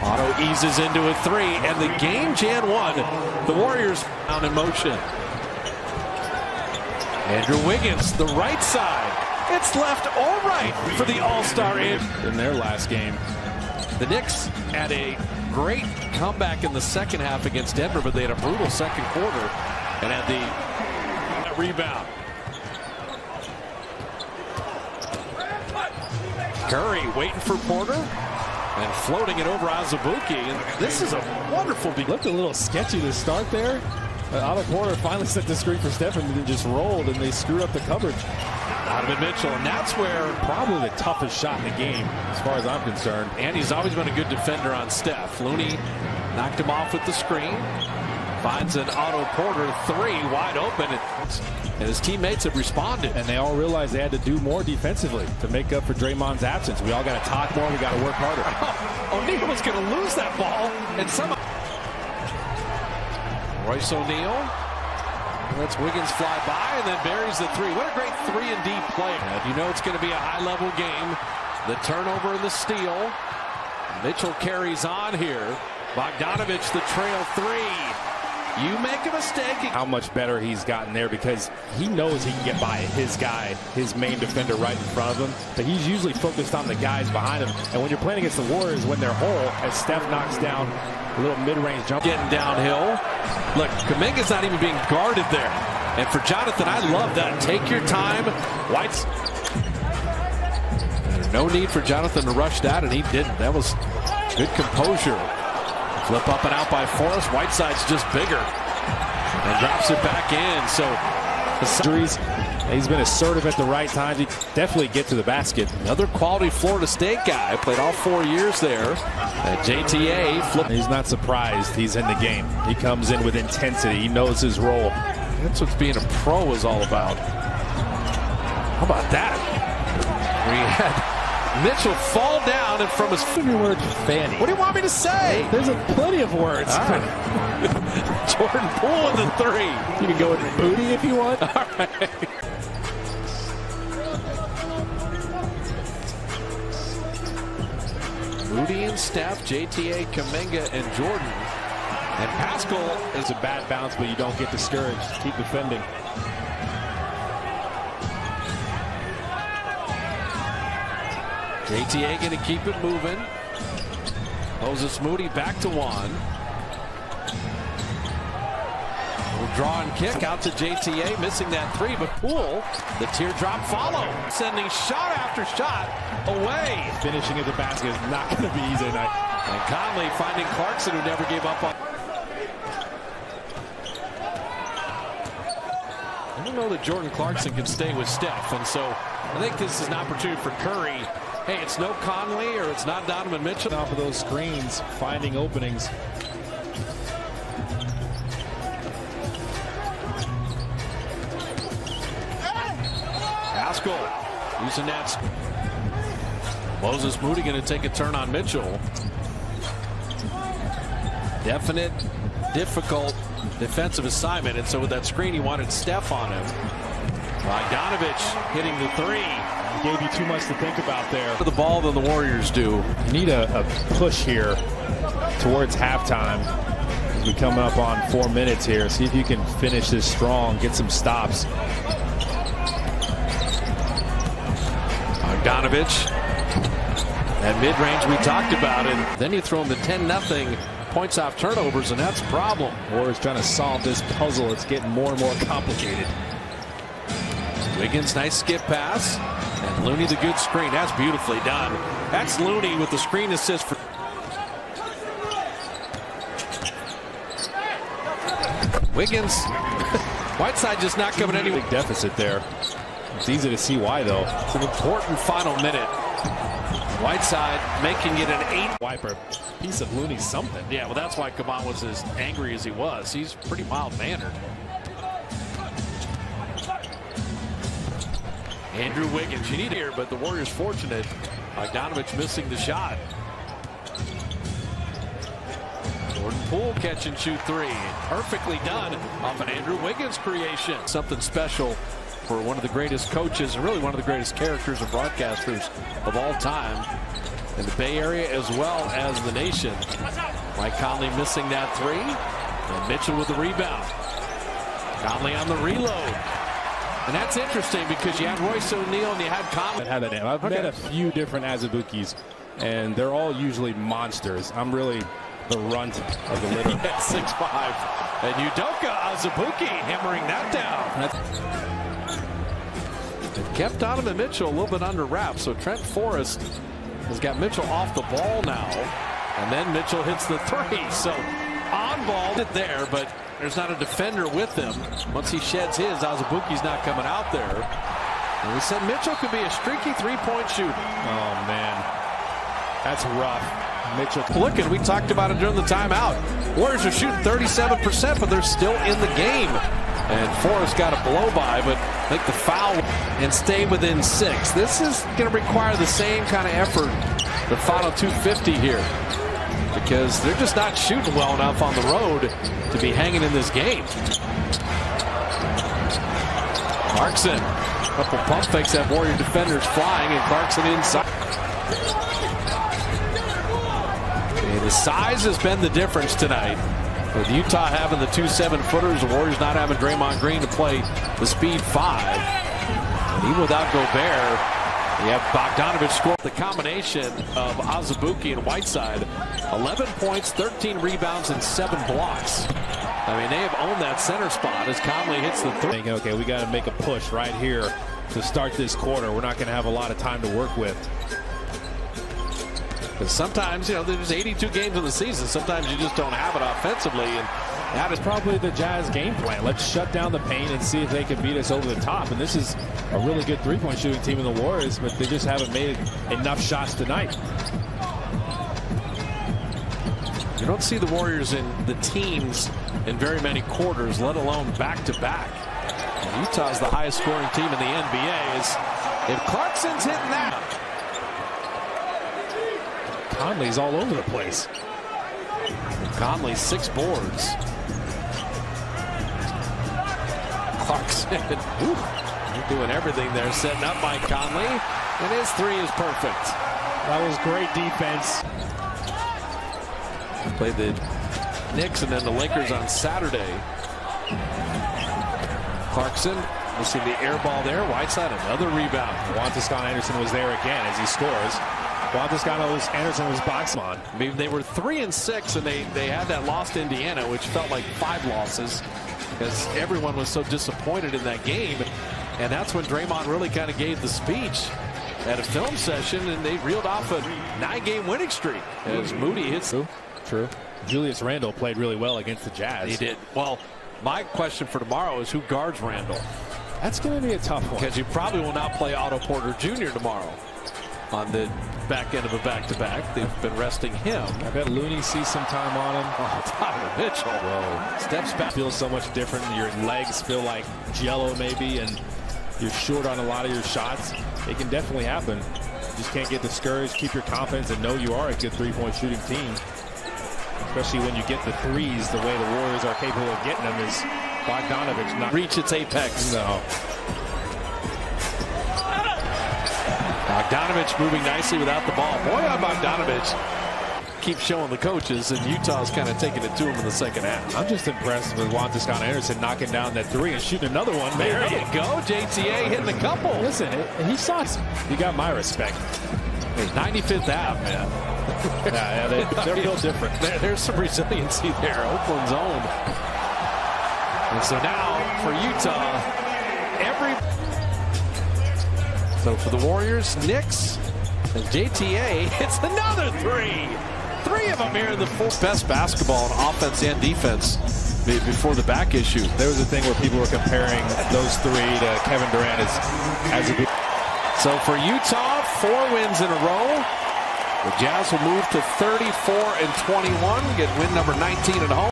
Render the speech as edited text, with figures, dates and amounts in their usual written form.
Otto eases into a three, and the game Jan won. The Warriors down in motion. Andrew Wiggins, the right side. It's left or right for the All-Star in their last game. The Knicks had a great comeback in the second half against Denver, but they had a brutal second quarter and had the rebound. Curry waiting for Porter and floating it over Azubuike. And this is a wonderful beat. Looked a little sketchy to start there. Otto Porter finally set the screen for Stephen and then just rolled, and they screwed up the coverage. Donovan Mitchell, and that's where probably the toughest shot in the game, as far as I'm concerned. And he's always been a good defender on Steph. Looney knocked him off with the screen. Finds an Otto Porter three wide open, and his teammates have responded. And they all realized they had to do more defensively to make up for Draymond's absence. We all got to talk more. We got to work harder. O'Neal was going to lose that ball, and somehow Royce O'Neal lets Wiggins fly by and then buries the three. What a great 3-and-D play. And you know it's going to be a high-level game. The turnover and the steal. Mitchell carries on here. Bogdanovich, the trail three. You make a mistake. How much better he's gotten there, because he knows he can get by his guy, his main defender right in front of him. But he's usually focused on the guys behind him. And when you're playing against the Warriors, when they're whole, as Steph knocks down a little mid-range jump. Getting downhill. Look, Kuminga's not even being guarded there. And for Jonathan, I love that. Take your time. White's. There's no need for Jonathan to rush that, and he didn't. That was good composure. Flip up and out by Forrest. Whiteside's just bigger and drops it back in. So he's been assertive at the right time. He definitely get to the basket. Another quality Florida State guy. Played all 4 years there. JTA flip. He's not surprised he's in the game. He comes in with intensity. He knows his role. That's what being a pro is all about. How about that? We had Mitchell fall down and from his word fanny. What do you want me to say? There's plenty of words. Right. Jordan Poole in the three. You can go with booty if you want. All right. Moody and Steph, JTA, Kuminga, and Jordan. And Pascal is a bad bounce, but you don't get discouraged. Keep defending. JTA going to keep it moving. Moses Moody back to one. We'll draw and kick out to JTA, missing that three, but Poole, the teardrop follow, sending shot after shot away. Finishing at the basket is not going to be easy tonight. And Conley finding Clarkson, who never gave up on. I don't know that Jordan Clarkson can stay with Steph, and so I think this is an opportunity for Curry. Hey, it's no Conley or it's not Donovan Mitchell. Off of those screens, finding openings. Pascal using that. Moses Moody going to take a turn on Mitchell. Definite, difficult defensive assignment, and so with that screen, he wanted Steph on him. Bogdanovich hitting the three. Gave you too much to think about there. For the ball than the Warriors do. You need a push here towards halftime. We're coming up on 4 minutes here. See if you can finish this strong, get some stops. Bogdanovich. That mid-range we talked about, and then you throw him the 10-0 points off turnovers, and that's a problem. Warriors trying to solve this puzzle. It's getting more and more complicated. Wiggins, nice skip pass. And Looney, the good screen. That's beautifully done. That's Looney with the screen assist for Wiggins. Whiteside just not coming anywhere. Big deficit there. It's easy to see why, though. It's an important final minute. Whiteside making it an 8. Wiper. Piece of Looney something. Yeah, well, that's why Kaman was as angry as he was. He's pretty mild-mannered. Andrew Wiggins, you need here, but the Warriors fortunate. Bogdanovich missing the shot. Jordan Poole catch and shoot three. Perfectly done off an Andrew Wiggins creation. Something special for one of the greatest coaches and really one of the greatest characters and broadcasters of all time. in the Bay Area as well as the nation. Mike Conley missing that three. And Mitchell with the rebound. Conley on the reload. And that's interesting because you had Royce O'Neal and you had Conley. I've met a few different Azubukis, and they're all usually monsters. I'm really the runt of the litter. At 6'5". And Udoka Azubuike hammering that down. They've kept Donovan Mitchell a little bit under wraps. So Trent Forrest has got Mitchell off the ball now. And then Mitchell hits the three. So on ball there, but there's not a defender with him. Once he sheds his, Azubuike's not coming out there. And we said Mitchell could be a streaky three-point shooter. Oh, man. That's rough. Mitchell. Look, and we talked about it during the timeout. Warriors are shooting 37%, but they're still in the game. And Forrest got a blow-by, but make the foul and stay within 6. This is going to require the same kind of effort, the final 250 here, because they're just not shooting well enough on the road to be hanging in this game. Clarkson, a couple pump fakes have Warrior defenders flying, and Clarkson inside. And the size has been the difference tonight. With Utah having the 2 7-footers, the Warriors not having Draymond Green to play the speed 5. And even without Gobert, you have Bogdanovic score. The combination of Azubuike and Whiteside, 11 points, 13 rebounds, and 7 blocks. I mean, they have owned that center spot as Conley hits the three. Okay, we got to make a push right here to start this quarter. We're not going to have a lot of time to work with. Because sometimes, you know, there's 82 games in the season. Sometimes you just don't have it offensively. And that is probably the Jazz game plan. Let's shut down the paint and see if they can beat us over the top. And this is a really good three-point shooting team in the Warriors, but they just haven't made enough shots tonight. You don't see the Warriors in the teams in very many quarters, let alone back-to-back. Utah's the highest scoring team in the NBA. If Clarkson's hitting that. Conley's all over the place. Conley, 6 boards. Clarkson, doing everything there, setting up Mike Conley, and his three is perfect. That was great defense. Played the Knicks and then the Lakers on Saturday. Clarkson, we'll see the air ball there. Whiteside, another rebound. Juan Toscano-Anderson was there again as he scores. Juan Toscano-Anderson was boxing on. I mean, they were 3-6, and they had that loss to Indiana, which felt like 5 losses because everyone was so disappointed in that game. And that's when Draymond really kind of gave the speech at a film session, and they reeled off a 9-game winning streak as Moody hits. True. Julius Randle played really well against the Jazz. He did. Well, my question for tomorrow is who guards Randle? That's going to be a tough one. Because you probably will not play Otto Porter Jr. tomorrow on the back end of a back-to-back. They've been resting him. I bet Looney sees some time on him. Oh, Donovan Mitchell. Whoa. Steps back. Feels so much different. Your legs feel like jello maybe, and you're short on a lot of your shots. It can definitely happen. You just can't get discouraged. Keep your confidence and know you are a good three-point shooting team. Especially when you get the threes the way the Warriors are capable of getting them is Bogdanovic not reach its apex. No. Bogdanovic moving nicely without the ball. Boy, on Bogdanovic keeps showing the coaches, and Utah's kind of taking it to him in the second half. I'm just impressed with Juan Toscano-Anderson knocking down that three and shooting another one. There you go. JTA hitting a couple. Listen, he sucks. You got my respect. 95th Ave, man. Yeah, they're built different. There's some resiliency there. Oakland's own. And so now for Utah, so for the Warriors, Knicks, and JTA hits another three. 3 of them here in the full best basketball on offense and defense before the back issue. There was a thing where people were comparing those 3 to Kevin Durant as a good. So for Utah, 4 wins in a row. The Jazz will move to 34-21, get win number 19 at home.